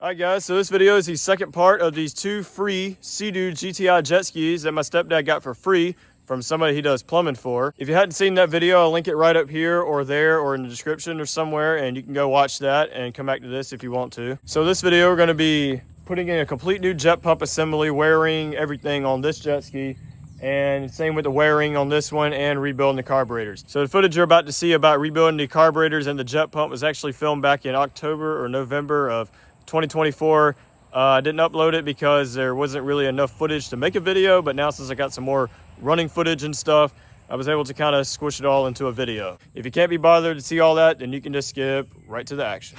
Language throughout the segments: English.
Alright guys, so this video is the second part of these two free Seadoo GTI jet skis that my stepdad got for free from somebody he does plumbing for. If you hadn't seen that video, I'll link it right up here or there or in the description or somewhere, and you can go watch that and come back to this if you want to. So this video we're going to be putting in a complete new jet pump assembly, wiring, everything on this jet ski, and same with the wiring on this one and rebuilding the carburetors. So the footage you're about to see about rebuilding the carburetors and the jet pump was actually filmed back in October or November of 2024. I didn't upload it because there wasn't really enough footage to make a video, but now since I got some more running footage and stuff, I was able to kind of squish it all into a video. If you can't be bothered to see all that, then you can just skip right to the action.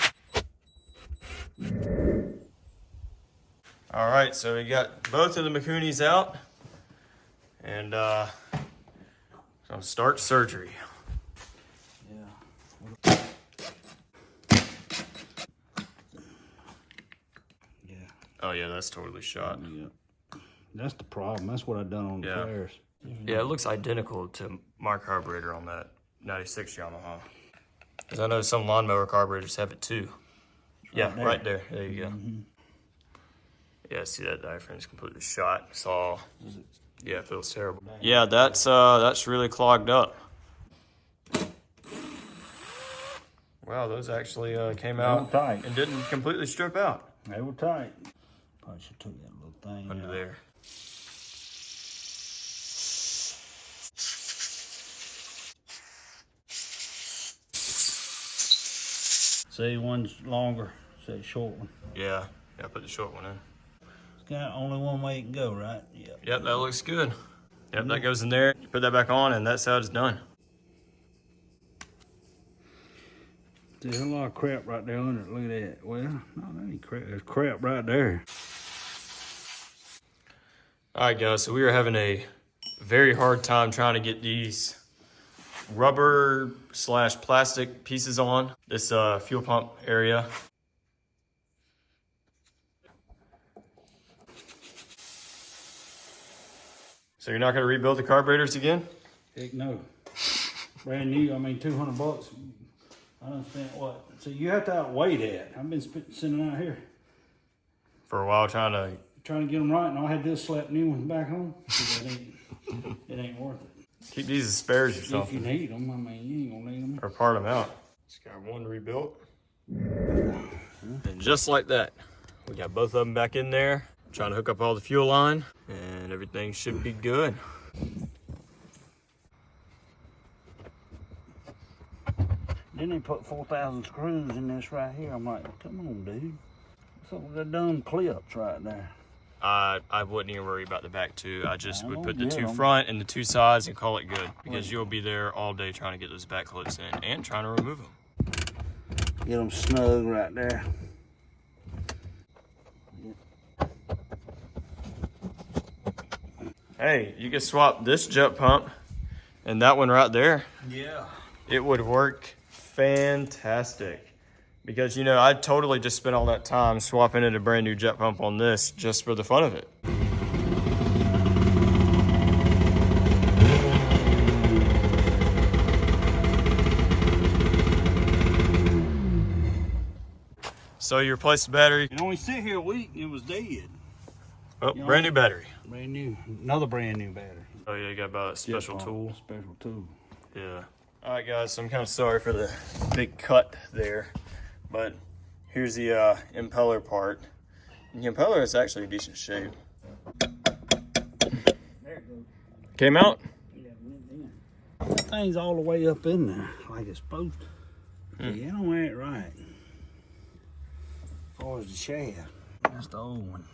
All right, so we got both of the Makunis out, and so I'll start surgery. Oh yeah, that's totally shot. Yeah, that's the problem. That's what I done on the flares. Yeah, it looks identical to my carburetor on that 96 Yamaha. Because I know some lawnmower carburetors have it too. Yeah, right there. There you go. Yeah, see that diaphragm's completely shot. It's all, yeah, it feels terrible. Yeah, that's really clogged up. Wow, those actually came out tight and didn't completely strip out. They were tight. Probably should took that little thing under there. See, one's longer. See, short one. Yeah, put the short one in. It's got only one way it can go, right? Yep. Yep, that looks good. Yep, that goes in there. You put that back on, and that side is done. There's a lot of crap right there under it. Look at that. Well, no, that ain't crap. There's crap right there. All right, guys, so we are having a very hard time trying to get these rubber / plastic pieces on this fuel pump area. So you're not going to rebuild the carburetors again? Heck no. Brand new, I mean, 200 bucks. I done spent what? So you have to outweigh that. I've been sitting out here for a while trying to get them right, and all I had to do is slap new ones back on. It ain't worth it. Keep these as spares or something. If you need them, I mean, you ain't gonna need them. Or part them out. Just got one rebuilt. And just like that, we got both of them back in there. Trying to hook up all the fuel line, and everything should be good. Then they put 4,000 screws in this right here. I'm like, come on, dude. What's up with the dumb clips right there? I wouldn't even worry about the back two. I just would put the two front and the two sides and call it good, because you'll be there all day trying to get those back clips in and trying to remove them. Get them snug right there. Hey, you can swap this jet pump and that one right there. Yeah. It would work fantastic. Because, you know, I totally just spent all that time swapping in a brand new jet pump on this just for the fun of it. So you replaced the battery? It only sit here a week and it was dead. Oh, brand new battery. Brand new, another brand new battery. Oh yeah, you got about a special tool. Special tool. Yeah. All right, guys, so I'm kind of sorry for the big cut there, but here's the impeller part. And the impeller is actually in decent shape. There it goes. Came out? Yeah, that thing's all the way up in there, like it's supposed to. Yeah, it don't act right. As far as the shaft, that's the old one.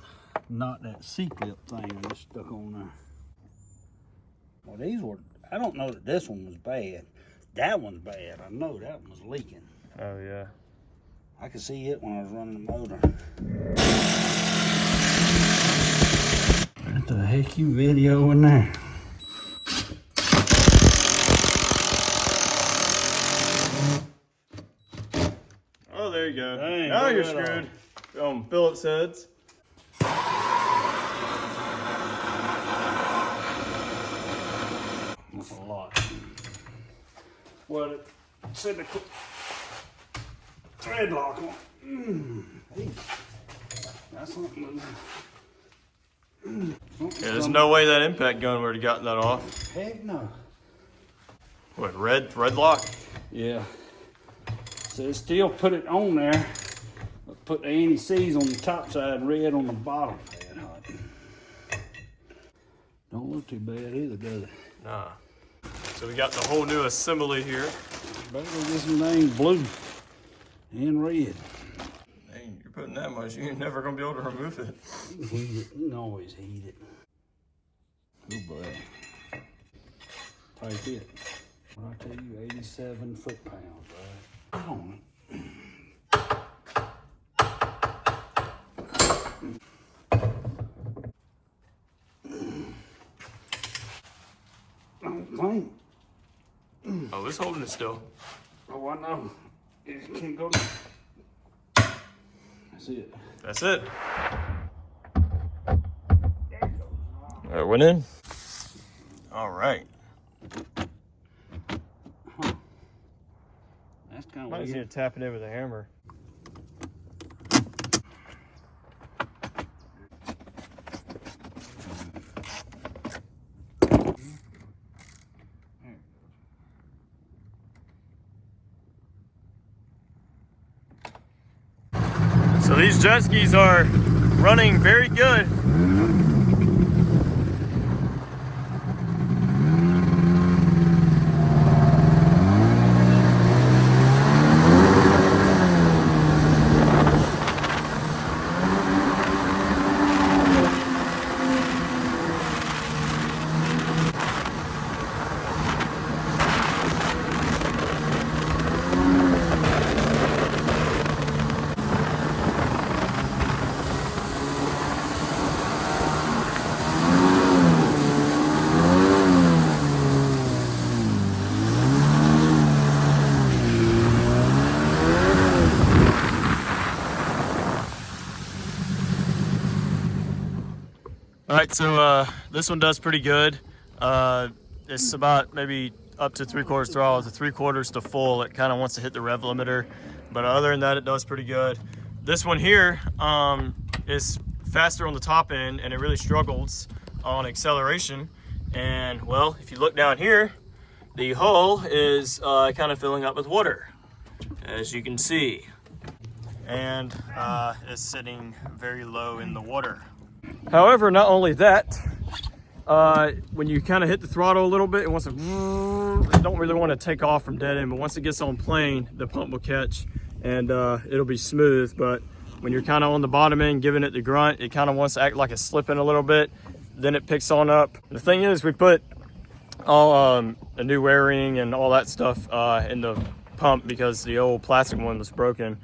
Not that C-clip thing I just stuck on there. Well, these were, I don't know that this one was bad. That one's bad. I know that one was leaking. Oh, yeah. I could see it when I was running the motor. What the heck you videoing there? Oh, there you go. Dang, now you're screwed. Phillips heads. That's a lot. Well, it said to put thread lock on. something. Yeah, there's no way that impact gun would have gotten that off. Heck no. What, red lock? Yeah. So they still put it on there. Put the anti-seize on the top side, red on the bottom. Bad hot. Don't look too bad either, does it? Nah. So we got the whole new assembly here. Better get some names blue and red. Dang, you're putting that much, you're never gonna be able to remove it. Heat it. You can always heat it. Oh boy. Take it. What I tell you, 87 foot-pounds, right? Come on. Clean. Oh, it's holding it still. Oh, I know. It can't go. That's it. That's it. It went in. All right. Huh. That's kind of Might need to weird. tap it in with a hammer. So these jet skis are running very good. All right, so this one does pretty good. It's about maybe up to 3/4 throttle, to 3/4 to full. It kind of wants to hit the rev limiter, but other than that, it does pretty good. This one here is faster on the top end, and it really struggles on acceleration. And well, if you look down here, the hull is kind of filling up with water, as you can see, and it's sitting very low in the water. However, not only that, when you kind of hit the throttle a little bit, it wants to, it don't really want to take off from dead end, but once it gets on plane, the pump will catch and it'll be smooth. But when you're kind of on the bottom end, giving it the grunt, it kind of wants to act like it's slipping a little bit. Then it picks on up. The thing is, we put all a new wear ring and all that stuff in the pump because the old plastic one was broken.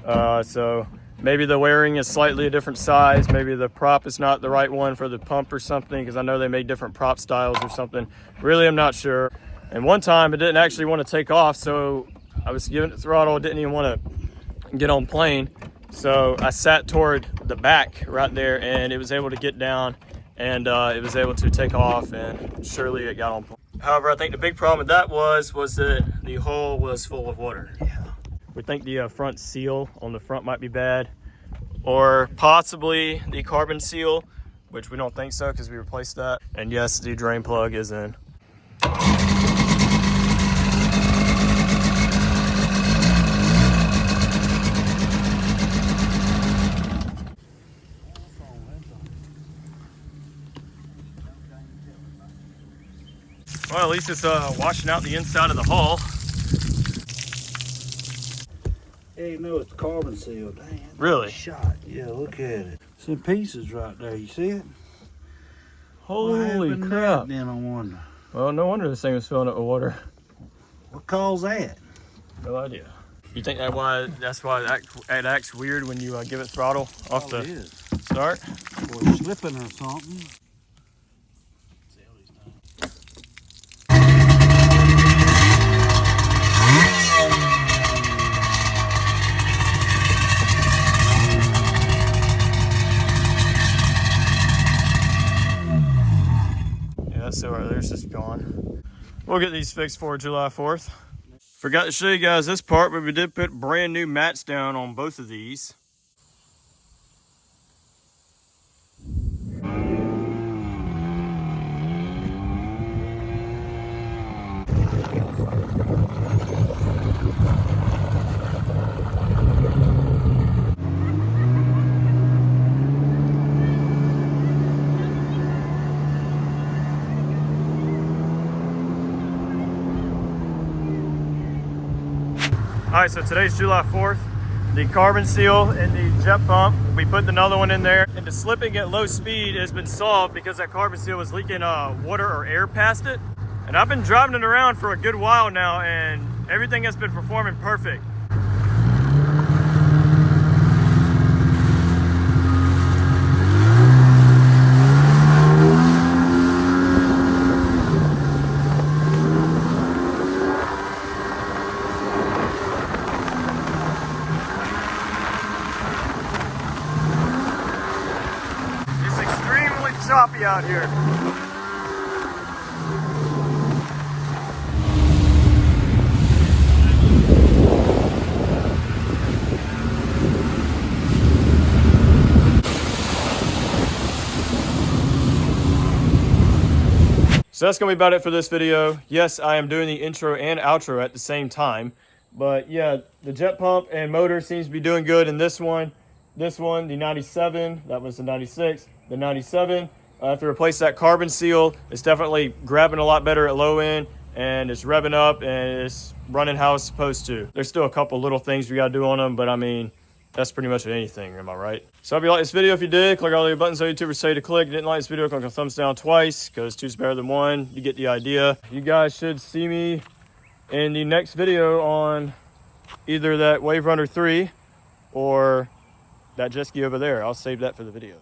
So maybe the wearing is slightly a different size. Maybe the prop is not the right one for the pump or something, because I know they made different prop styles or something. Really, I'm not sure. And one time it didn't actually want to take off, so I was giving it throttle, didn't even want to get on plane. So I sat toward the back right there, and it was able to get down, and it was able to take off, and surely it got on plane. However, I think the big problem with that was that the hull was full of water. Yeah. We think the front seal on the front might be bad, or possibly the carbon seal, which we don't think so because we replaced that. And yes, the drain plug is in. Well, at least it's washing out the inside of the hull. Hey, no, it's carbon seal. Dang. Really? Shot. Yeah, look at it. It's in pieces right there. You see it? Holy what crap. Then I wonder. Well, no wonder this thing was filling up with water. What caused that? No idea. You think that's why it acts weird when you give it throttle off the start? Or slipping or something. So there's just gone. We'll get these fixed for July 4th. Forgot to show you guys this part, but we did put brand new mats down on both of these. All right, so today's July 4th. The carbon seal in the jet pump, we put another one in there, and the slipping at low speed has been solved because that carbon seal was leaking water or air past it. And I've been driving it around for a good while now, and everything has been performing perfect. Choppy out here. So that's gonna be about it for this video. Yes, I am doing the intro and outro at the same time, but yeah, the jet pump and motor seems to be doing good in this one. This one, the 97, that was the 96, the 97. I have to replace that carbon seal. It's definitely grabbing a lot better at low end, and it's revving up, and it's running how it's supposed to. There's still a couple little things we gotta do on them, but I mean, that's pretty much anything, am I right? So if you like this video, if you did, click all the buttons on YouTube say to click. If you didn't like this video, click on thumbs down twice, because two's better than one. You get the idea. You guys should see me in the next video on either that Wave Runner 3 or that jet ski over there. I'll save that for the video.